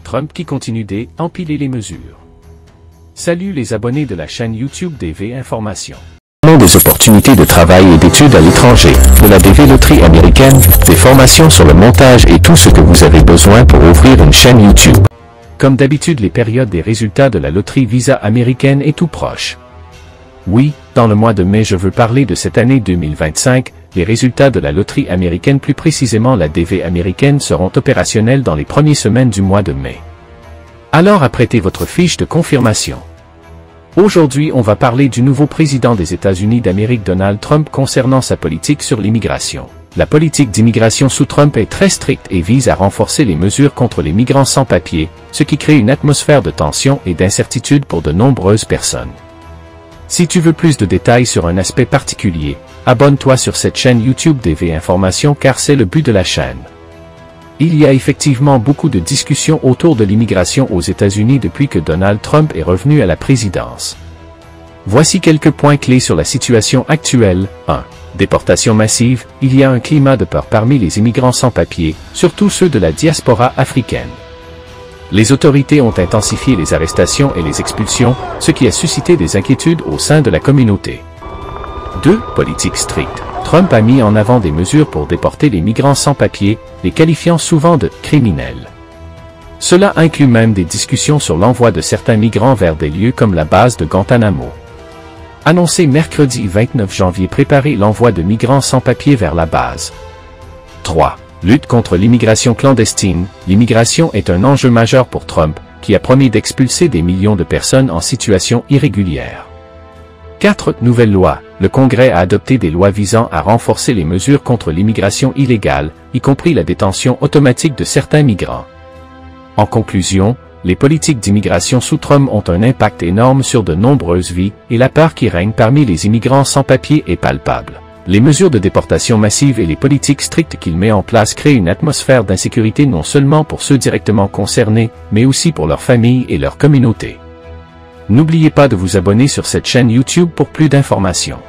Trump qui continue d'empiler les mesures. Salut les abonnés de la chaîne YouTube DV Information. Des opportunités de travail et d'études à l'étranger, de la DV Loterie américaine, des formations sur le montage et tout ce que vous avez besoin pour ouvrir une chaîne YouTube. Comme d'habitude, les périodes des résultats de la loterie Visa américaine est tout proche. Oui, dans le mois de mai, je veux parler de cette année 2025, les résultats de la loterie américaine, plus précisément la DV américaine, seront opérationnels dans les premières semaines du mois de mai. Alors apprêtez votre fiche de confirmation. Aujourd'hui, on va parler du nouveau président des États-Unis d'Amérique, Donald Trump, concernant sa politique sur l'immigration. La politique d'immigration sous Trump est très stricte et vise à renforcer les mesures contre les migrants sans papier, ce qui crée une atmosphère de tension et d'incertitude pour de nombreuses personnes. Si tu veux plus de détails sur un aspect particulier, abonne-toi sur cette chaîne YouTube DV Information car c'est le but de la chaîne. Il y a effectivement beaucoup de discussions autour de l'immigration aux États-Unis depuis que Donald Trump est revenu à la présidence. Voici quelques points clés sur la situation actuelle. 1. Déportation massive. Il y a un climat de peur parmi les immigrants sans papier, surtout ceux de la diaspora africaine. Les autorités ont intensifié les arrestations et les expulsions, ce qui a suscité des inquiétudes au sein de la communauté. 2. Politique stricte. Trump a mis en avant des mesures pour déporter les migrants sans papier, les qualifiant souvent de criminels. Cela inclut même des discussions sur l'envoi de certains migrants vers des lieux comme la base de Guantanamo. Annoncé mercredi 29 janvier, préparer l'envoi de migrants sans papier vers la base. 3. Lutte contre l'immigration clandestine. L'immigration est un enjeu majeur pour Trump, qui a promis d'expulser des millions de personnes en situation irrégulière. 4. Nouvelle loi. Le Congrès a adopté des lois visant à renforcer les mesures contre l'immigration illégale, y compris la détention automatique de certains migrants. En conclusion, les politiques d'immigration sous Trump ont un impact énorme sur de nombreuses vies, et la peur qui règne parmi les immigrants sans papier est palpable. Les mesures de déportation massive et les politiques strictes qu'il met en place créent une atmosphère d'insécurité non seulement pour ceux directement concernés, mais aussi pour leurs familles et leur communauté. N'oubliez pas de vous abonner sur cette chaîne YouTube pour plus d'informations.